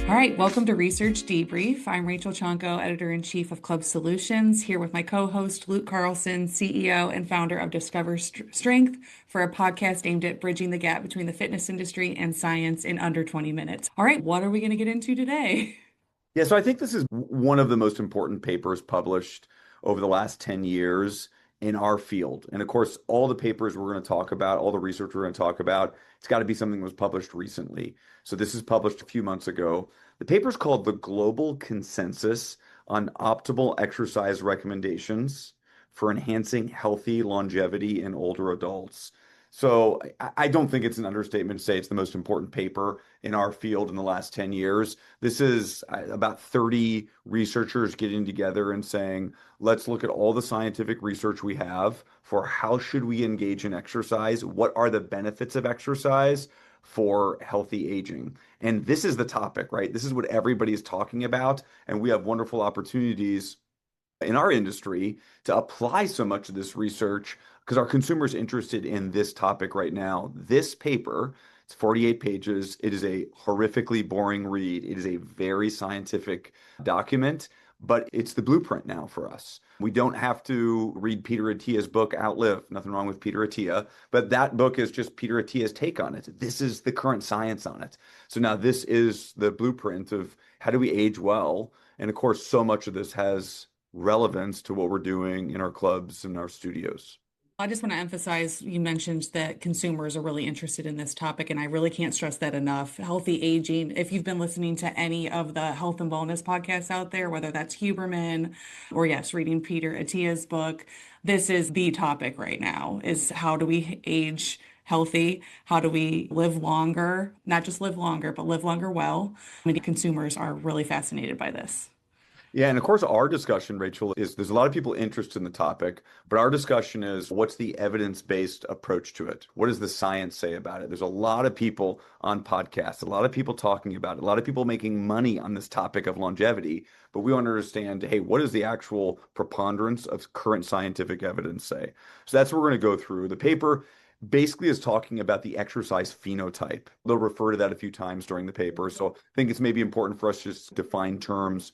All right, welcome to Research Debrief. I'm Rachel Chonko, editor-in-chief of Club Solutions, here with my co-host Luke Carlson, CEO and founder of Discover Strength, for a podcast aimed at bridging the gap between the fitness industry and science in under 20 minutes. All right, what are we going to get into today? Yeah, so I think this is one of the most important papers published over the last 10 years in our field. And of course, all the papers we're going to talk about, all the research we're going to talk about, it's got to be something that was published recently. So this is published a few months ago. The paper is called The Global Consensus on Optimal Exercise Recommendations for Enhancing Healthy Longevity in Older Adults. So I don't think it's an understatement to say it's the most important paper in our field in the last 10 years. This is about 30 researchers getting together and saying, let's look at all the scientific research we have for how should we engage in exercise? What are the benefits of exercise for healthy aging? And this is the topic, right? This is what everybody is talking about. And we have wonderful opportunities in our industry to apply so much of this research because our consumers are interested in this topic right now. This paper, it's 48 pages. It is a horrifically boring read. It is a very scientific document, but it's the blueprint now for us. We don't have to read Peter Attia's book, Outlive. Nothing wrong with Peter Attia, but that book is just Peter Attia's take on it. This is the current science on it. So now this is the blueprint of how do we age well? And of course, so much of this has relevance to what we're doing in our clubs and our studios. I just want to emphasize, you mentioned that consumers are really interested in this topic, and I really can't stress that enough. Healthy aging, if you've been listening to any of the health and wellness podcasts out there, whether that's Huberman or yes, reading Peter Attia's book, this is the topic right now, is how do we age healthy? How do we live longer? Not just live longer, but live longer well. I mean, consumers are really fascinated by this. Yeah, and of course, our discussion, Rachel, is there's a lot of people interested in the topic, but our discussion is what's the evidence-based approach to it? What does the science say about it? There's a lot of people on podcasts, a lot of people talking about it, a lot of people making money on this topic of longevity, but we want to understand, hey, what does the actual preponderance of current scientific evidence say? So that's what we're going to go through. The paper basically is talking about the exercise phenotype. They'll refer to that a few times during the paper. So I think it's maybe important for us to just define terms.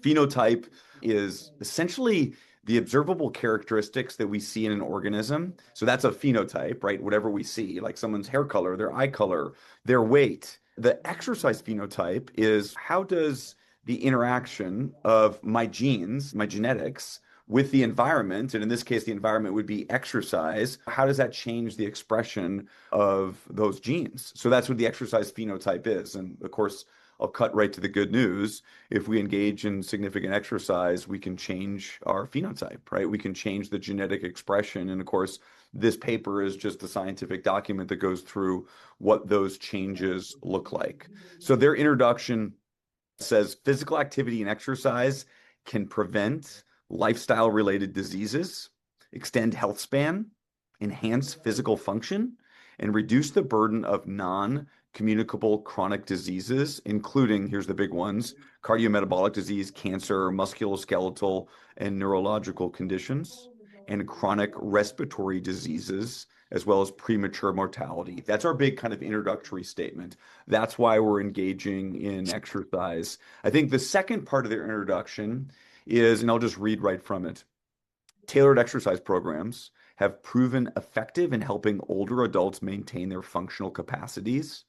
Phenotype is essentially the observable characteristics that we see in an organism. So that's a phenotype, right? Whatever we see, like someone's hair color, their eye color, their weight. The exercise phenotype is how does the interaction of my genes, my genetics, with the environment, and in this case, the environment would be exercise, how does that change the expression of those genes? So that's what the exercise phenotype is. And of course, I'll cut right to the good news. If we engage in significant exercise, we can change our phenotype, right? We can change the genetic expression. And of course, this paper is just a scientific document that goes through what those changes look like. So their introduction says physical activity and exercise can prevent lifestyle-related diseases, extend health span, enhance physical function, and reduce the burden of non-communicable chronic diseases, including, here's the big ones, cardiometabolic disease, cancer, musculoskeletal and neurological conditions, and chronic respiratory diseases, as well as premature mortality. That's our big kind of introductory statement. That's why we're engaging in exercise. I think the second part of their introduction is, and I'll just read right from it, tailored exercise programs have proven effective in helping older adults maintain their functional capacities,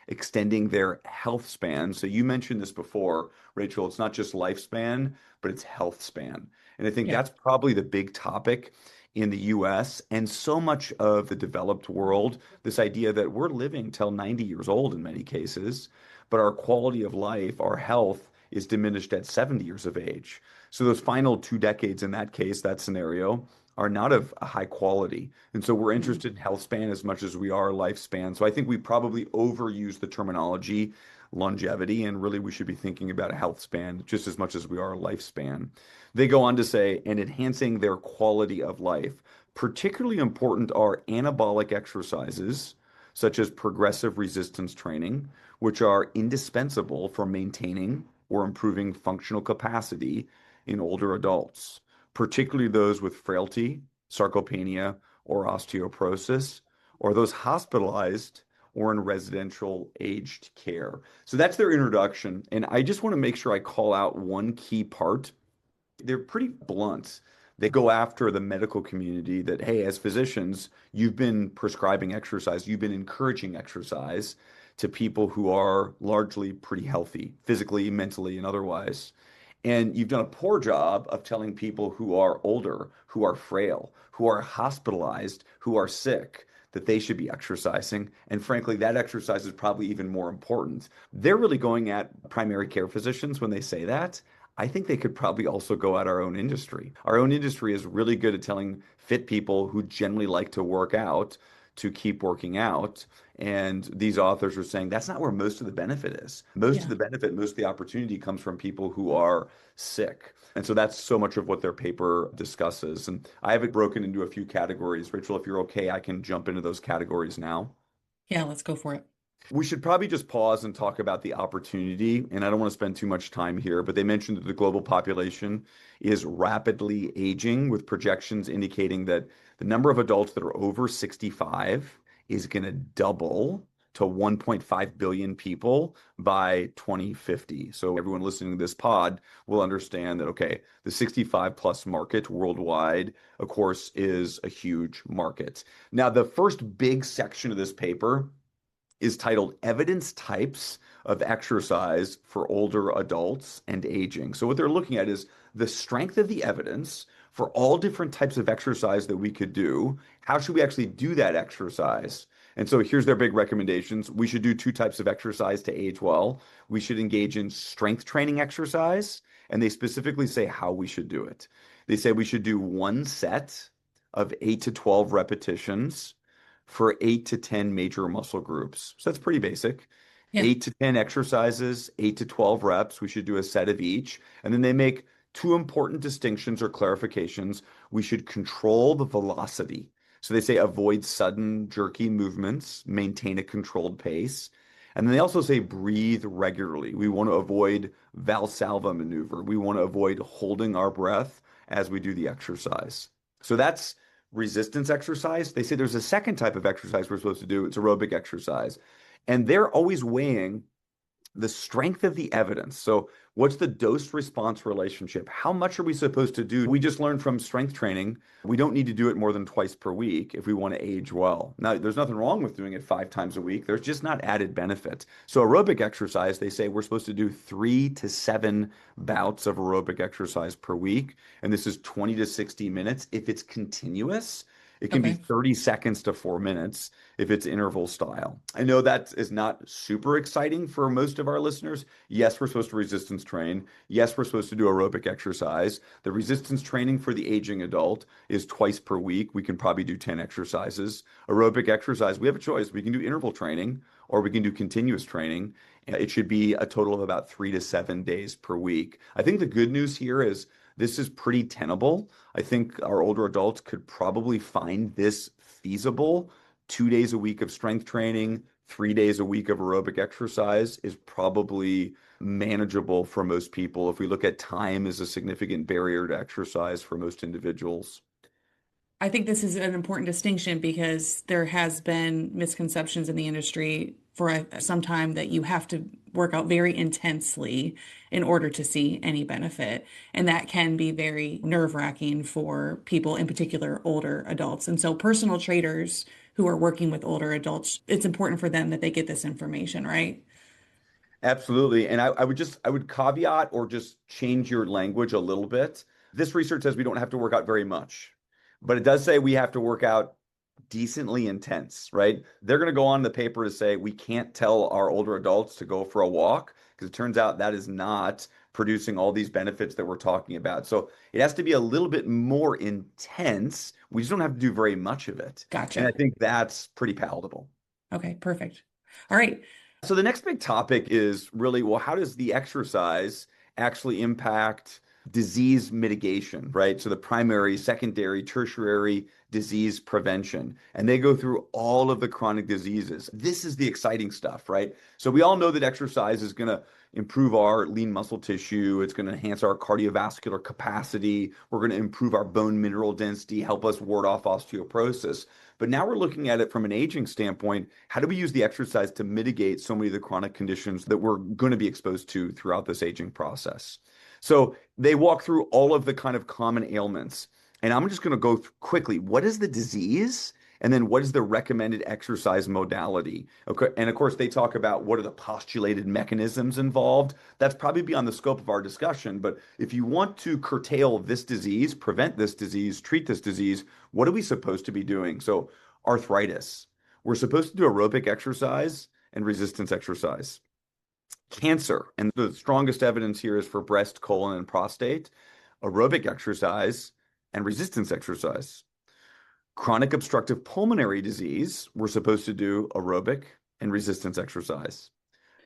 extending their health span. So you mentioned this before, Rachel, it's not just lifespan, but it's health span. And I think Yeah. that's probably the big topic in the US and so much of the developed world, this idea that we're living till 90 years old in many cases, but our quality of life, our health is diminished at 70 years of age. So those final 2 decades in that case, that scenario, are not of a high quality. And so we're Mhm. interested in health span as much as we are lifespan. So I think we probably overuse the terminology longevity, and really we should be thinking about a health span just as much as we are a lifespan. They go on to say, and enhancing their quality of life. Particularly important are anabolic exercises, such as progressive resistance training, which are indispensable for maintaining or improving functional capacity in older adults, particularly those with frailty, sarcopenia, or osteoporosis, or those hospitalized or in residential aged care. So that's their introduction. And I just want to make sure I call out one key part. They're pretty blunt. They go after the medical community that, hey, as physicians, you've been prescribing exercise, you've been encouraging exercise to people who are largely pretty healthy, physically, mentally, and otherwise. And you've done a poor job of telling people who are older, who are frail, who are hospitalized, who are sick, that they should be exercising. And frankly, that exercise is probably even more important. They're really going at primary care physicians when they say that. I think they could probably also go at our own industry. Our own industry is really good at telling fit people who generally like to work out to keep working out. And these authors are saying that's not where most of the benefit is. Most of Yeah. the benefit, most of the opportunity comes from people who are sick. And so that's so much of what their paper discusses. And I have it broken into a few categories. Rachel, if you're okay, I can jump into those categories now. Yeah, let's go for it. We should probably just pause and talk about the opportunity. And I don't want to spend too much time here, but they mentioned that the global population is rapidly aging, with projections indicating that the number of adults that are over 65 is going to double to 1.5 billion people by 2050. So everyone listening to this pod will understand that, okay, the 65 plus market worldwide, of course, is a huge market. Now, the first big section of this paper is titled Evidence Types of Exercise for Older Adults and Aging. So, what they're looking at is the strength of the evidence for all different types of exercise that we could do. How should we actually do that exercise? And so, here's their big recommendations. We should do two types of exercise to age well. We should engage in strength training exercise, and they specifically say how we should do it. They say we should do one set of 8 to 12 repetitions for 8 to 10 major muscle groups. So that's pretty basic. Yeah. 8 to 10 exercises, 8 to 12 reps. We should do a set of each. And then they make two important distinctions or clarifications. We should control the velocity. So they say avoid sudden, jerky movements, maintain a controlled pace. And then they also say breathe regularly. We want to avoid Valsalva maneuver. We want to avoid holding our breath as we do the exercise. So that's resistance exercise. They say there's a second type of exercise we're supposed to do. It's aerobic exercise. And they're always weighing the strength of the evidence. So, what's the dose response relationship? How much are we supposed to do? We just learned from strength training, we don't need to do it more than twice per week if we want to age well. Now, there's nothing wrong with doing it 5 times a week. There's just not added benefit. So, aerobic exercise, they say we're supposed to do 3 to 7 bouts of aerobic exercise per week. And this is 20 to 60 minutes. If it's continuous, it can be Okay. 30 seconds to 4 minutes if it's interval style. I know that is not super exciting for most of our listeners. Yes, we're supposed to resistance train. Yes, we're supposed to do aerobic exercise. The resistance training for the aging adult is twice per week. We can probably do 10 exercises. Aerobic exercise, we have a choice. We can do interval training or we can do continuous training. It should be a total of about 3 to 7 days per week. I think the good news here is this is pretty tenable. I think our older adults could probably find this feasible. 2 days a week of strength training, 3 days a week of aerobic exercise is probably manageable for most people. If we look at time as a significant barrier to exercise for most individuals. I think this is an important distinction because there has been misconceptions in the industry for some time that you have to work out very intensely in order to see any benefit. And that can be very nerve-wracking for people, in particular older adults. And so personal trainers who are working with older adults, it's important for them that they get this information, right? Absolutely. And I would caveat or just change your language a little bit. This research says we don't have to work out very much, but it does say we have to work out decently intense, right? They're going to go on the paper to say we can't tell our older adults to go for a walk because it turns out that is not producing all these benefits that we're talking about. So it has to be a little bit more intense. We just don't have to do very much of it. And I Gotcha. think that's pretty palatable. Okay, perfect. All right. So the next big topic is really, well, how does the exercise actually impact disease mitigation, right? So the primary, secondary, tertiary disease prevention. And they go through all of the chronic diseases. This is the exciting stuff, right? So we all know that exercise is going to improve our lean muscle tissue. It's going to enhance our cardiovascular capacity. We're going to improve our bone mineral density, help us ward off osteoporosis. But now we're looking at it from an aging standpoint. How do we use the exercise to mitigate so many of the chronic conditions that we're going to be exposed to throughout this aging process? So they walk through all of the kind of common ailments. And I'm just going to go quickly. What is the disease? And then what is the recommended exercise modality? Okay. And of course, they talk about what are the postulated mechanisms involved. That's probably beyond the scope of our discussion. But if you want to curtail this disease, prevent this disease, treat this disease, what are we supposed to be doing? So, arthritis, we're supposed to do aerobic exercise and resistance exercise. Cancer, and the strongest evidence here is for breast, colon, and prostate, aerobic exercise and resistance exercise. Chronic obstructive pulmonary disease, we're supposed to do aerobic and resistance exercise.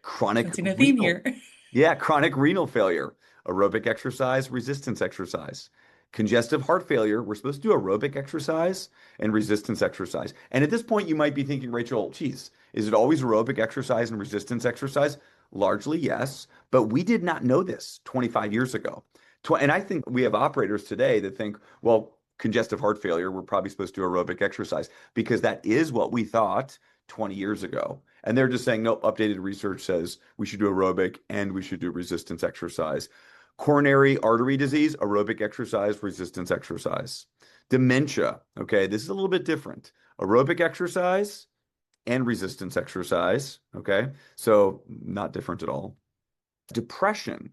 Chronic Sensing a theme renal, here. yeah, chronic renal failure, aerobic exercise, resistance exercise. Congestive heart failure, we're supposed to do aerobic exercise and resistance exercise. And at this point, you might be thinking, Rachel, geez, is it always aerobic exercise and resistance exercise? Largely, yes. But we did not know this 25 years ago. And I think we have operators today that think, well, congestive heart failure, we're probably supposed to do aerobic exercise because that is what we thought 20 years ago. And they're just saying, nope, updated research says we should do aerobic and we should do resistance exercise. Coronary artery disease, aerobic exercise, resistance exercise. Dementia, okay, this is a little bit different. Aerobic exercise and resistance exercise, okay? So not different at all. Depression,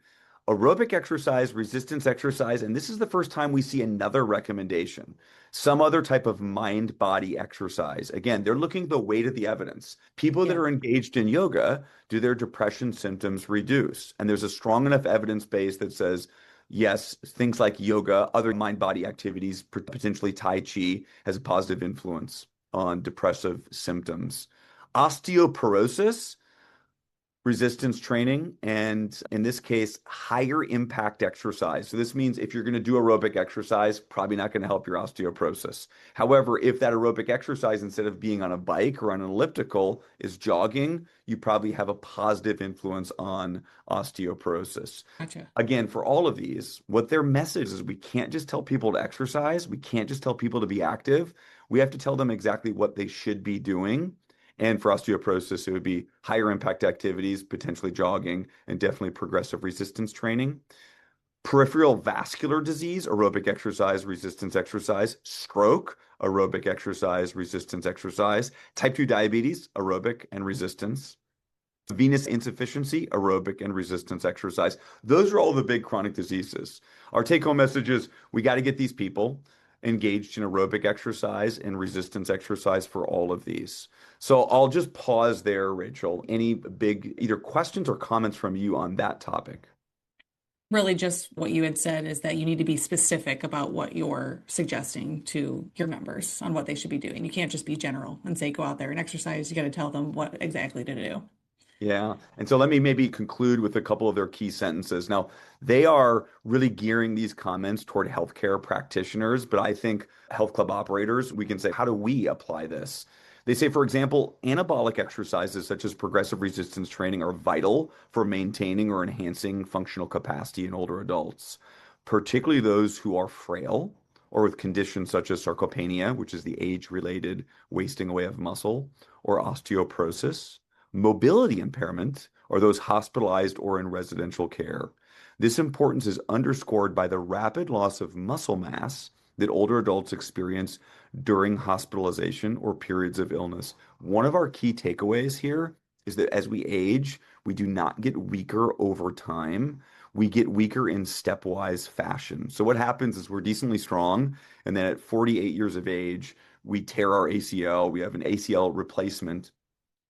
aerobic exercise, resistance exercise, and this is the first time we see another recommendation, some other type of mind-body exercise. Again, they're looking at the weight of the evidence. People that Yeah. are engaged in yoga, do their depression symptoms reduce? And there's a strong enough evidence base that says, yes, things like yoga, other mind-body activities, potentially Tai Chi, has a positive influence on depressive symptoms. Osteoporosis, resistance training, and in this case, higher impact exercise. So this means if you're going to do aerobic exercise, probably not going to help your osteoporosis. However, if that aerobic exercise, instead of being on a bike or on an elliptical, is jogging, you probably have a positive influence on osteoporosis. Gotcha. Again, for all of these, what their message is, we can't just tell people to exercise. We can't just tell people to be active. We have to tell them exactly what they should be doing. And for osteoporosis, it would be higher impact activities, potentially jogging, and definitely progressive resistance training. Peripheral vascular disease, aerobic exercise, resistance exercise. Stroke, aerobic exercise, resistance exercise. Type 2 diabetes, aerobic and resistance. Venous insufficiency, aerobic and resistance exercise. Those are all the big chronic diseases. Our take-home message is we got to get these people engaged in aerobic exercise and resistance exercise for all of these. So I'll just pause there, Rachel. Any big either questions or comments from you on that topic? Really, just what you had said is that you need to be specific about what you're suggesting to your members on what they should be doing. You can't just be general and say, go out there and exercise. You got to tell them what exactly to do. Yeah. And so let me maybe conclude with a couple of their key sentences. Now, they are really gearing these comments toward healthcare practitioners, but I think health club operators, we can say, how do we apply this? They say, for example, anabolic exercises such as progressive resistance training are vital for maintaining or enhancing functional capacity in older adults, particularly those who are frail or with conditions such as sarcopenia, which is the age-related wasting away of muscle, or osteoporosis, mobility impairment, or those hospitalized or in residential care. This importance is underscored by the rapid loss of muscle mass that older adults experience during hospitalization or periods of illness. One of our key takeaways here is that as we age, we do not get weaker over time. We get weaker in stepwise fashion. So what happens is we're decently strong, and then at 48 years of age, we tear our ACL, we have an ACL replacement,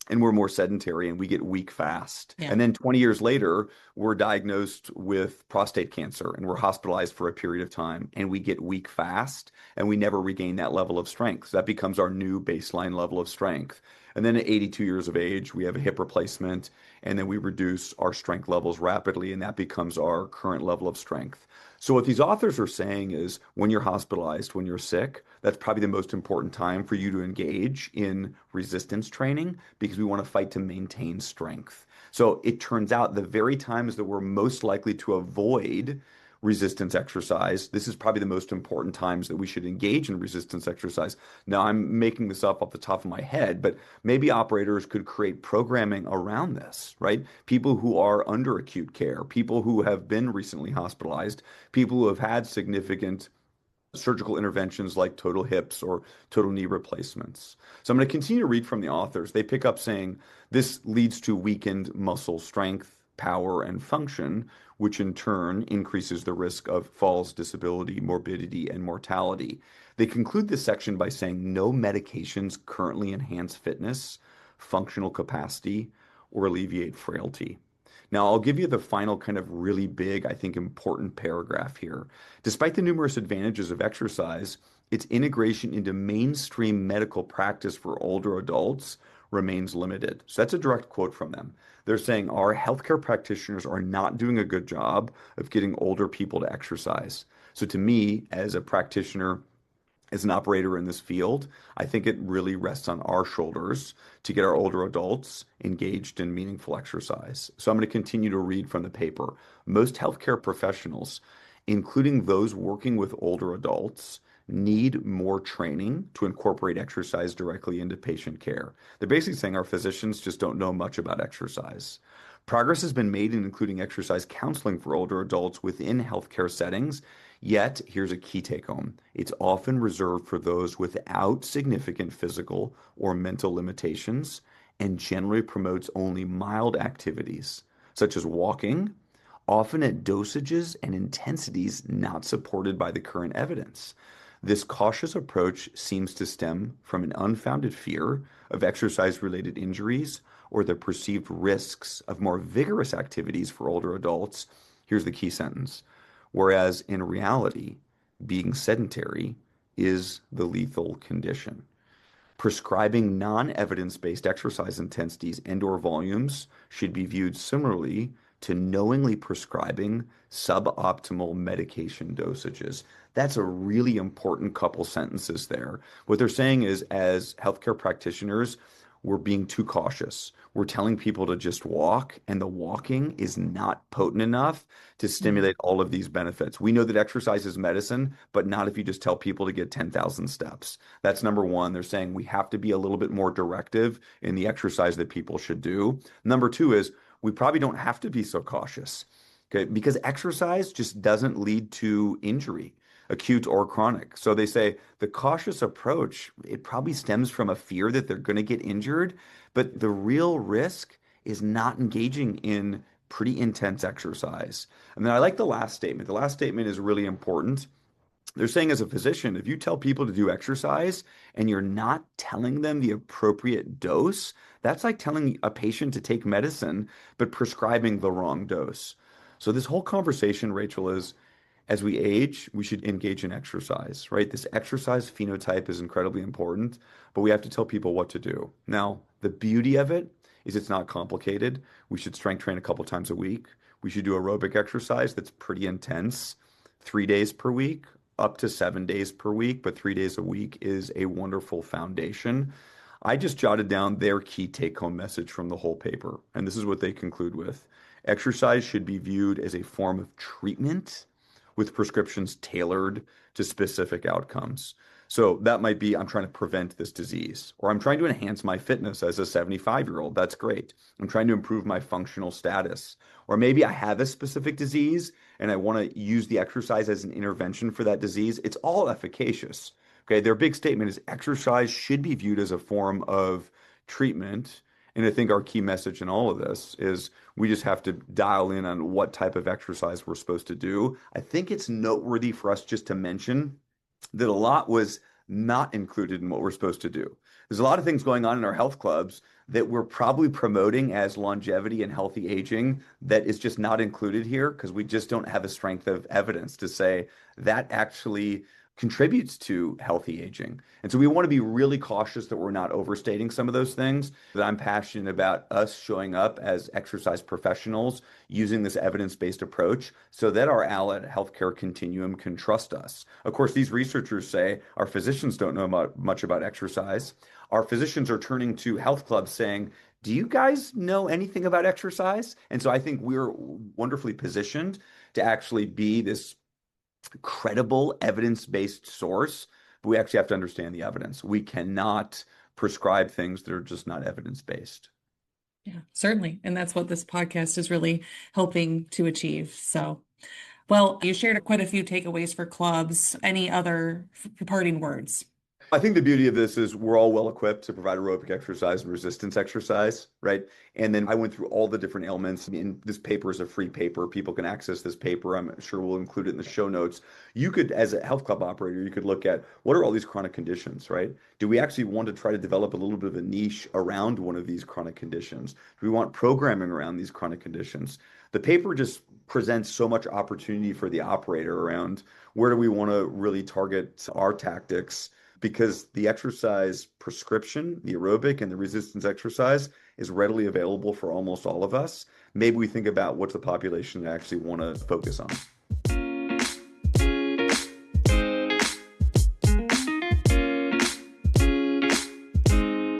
and we're more sedentary and we get weak fast. Yeah. And then 20 years later, we're diagnosed with prostate cancer and we're hospitalized for a period of time and we get weak fast and we never regain that level of strength. So that becomes our new baseline level of strength. And then at 82 years of age, we have a hip replacement, and then we reduce our strength levels rapidly, and that becomes our current level of strength. So what these authors are saying is when you're hospitalized, when you're sick, that's probably the most important time for you to engage in resistance training because we want to fight to maintain strength. So it turns out the very times that we're most likely to avoid resistance exercise, this is probably the most important times that we should engage in resistance exercise. Now, I'm making this up off the top of my head, but maybe operators could create programming around this, right? People who are under acute care, people who have been recently hospitalized, people who have had significant surgical interventions like total hips or total knee replacements. So I'm going to continue to read from the authors. They pick up saying this leads to weakened muscle strength, power, and function, which in turn increases the risk of falls, disability, morbidity, and mortality. They conclude this section by saying no medications currently enhance fitness, functional capacity, or alleviate frailty. Now, I'll give you the final kind of really big, I think, important paragraph here. Despite the numerous advantages of exercise, its integration into mainstream medical practice for older adults remains limited. So that's a direct quote from them. They're saying our healthcare practitioners are not doing a good job of getting older people to exercise. So to me, as a practitioner, as an operator in this field, I think it really rests on our shoulders to get our older adults engaged in meaningful exercise. So I'm going to continue to read from the paper. Most healthcare professionals, including those working with older adults, need more training to incorporate exercise directly into patient care. They're basically saying our physicians just don't know much about exercise. Progress has been made in including exercise counseling for older adults within healthcare settings. Yet, here's a key take home. It's often reserved for those without significant physical or mental limitations and generally promotes only mild activities, such as walking, often at dosages and intensities not supported by the current evidence. This cautious approach seems to stem from an unfounded fear of exercise-related injuries or the perceived risks of more vigorous activities for older adults. Here's the key sentence. Whereas in reality, being sedentary is the lethal condition. Prescribing non-evidence-based exercise intensities and/or volumes should be viewed similarly to knowingly prescribing suboptimal medication dosages. That's a really important couple sentences there. What they're saying is, as healthcare practitioners, we're being too cautious. We're telling people to just walk, and the walking is not potent enough to Mhm. stimulate all of these benefits. We know that exercise is medicine, but not if you just tell people to get 10,000 steps. That's number one. They're saying we have to be a little bit more directive in the exercise that people should do. Number two is we probably don't have to be so cautious, okay? Because exercise just doesn't lead to injury, acute or chronic. So they say the cautious approach, it probably stems from a fear that they're going to get injured, but the real risk is not engaging in pretty intense exercise. And then I like the last statement. The last statement is really important. They're saying, as a physician, if you tell people to do exercise and you're not telling them the appropriate dose, that's like telling a patient to take medicine, but prescribing the wrong dose. So, this whole conversation, Rachel, is as we age, we should engage in exercise, right? This exercise phenotype is incredibly important, but we have to tell people what to do. Now, the beauty of it is it's not complicated. We should strength train a couple times a week. We should do aerobic exercise that's pretty intense, 3 days per week, up to 7 days per week, but 3 days a week is a wonderful foundation. I just jotted down their key take-home message from the whole paper, and this is what they conclude with. Exercise should be viewed as a form of treatment with prescriptions tailored to specific outcomes. So that might be I'm trying to prevent this disease, or I'm trying to enhance my fitness as a 75-year-old. That's great. I'm trying to improve my functional status. Or maybe I have a specific disease and I want to use the exercise as an intervention for that disease. It's all efficacious. Okay. Their big statement is exercise should be viewed as a form of treatment. And I think our key message in all of this is we just have to dial in on what type of exercise we're supposed to do. I think it's noteworthy for us just to mention that a lot was not included in what we're supposed to do. There's a lot of things going on in our health clubs that we're probably promoting as longevity and healthy aging that is just not included here because we just don't have a strength of evidence to say that actually contributes to healthy aging. And so we want to be really cautious that we're not overstating some of those things, that I'm passionate about us showing up as exercise professionals using this evidence-based approach so that our allied healthcare continuum can trust us. Of course, these researchers say our physicians don't know much about exercise. Our physicians are turning to health clubs saying, do you guys know anything about exercise? And so I think we're wonderfully positioned to actually be this credible evidence-based source, but we actually have to understand the evidence. We cannot prescribe things that are just not evidence-based. Yeah, certainly. And that's what this podcast is really helping to achieve. So, well, you shared quite a few takeaways for clubs. Any other parting words? I think the beauty of this is we're all well equipped to provide aerobic exercise and resistance exercise, right? And then I went through all the different ailments. I mean, this paper is a free paper. People can access this paper. I'm sure we'll include it in the show notes. You could, as a health club operator, you could look at what are all these chronic conditions, right? Do we actually want to try to develop a little bit of a niche around one of these chronic conditions? Do we want programming around these chronic conditions? The paper just presents so much opportunity for the operator around where do we want to really target our tactics, because the exercise prescription, the aerobic and the resistance exercise, is readily available for almost all of us. Maybe we think about what's the population that actually want to focus on.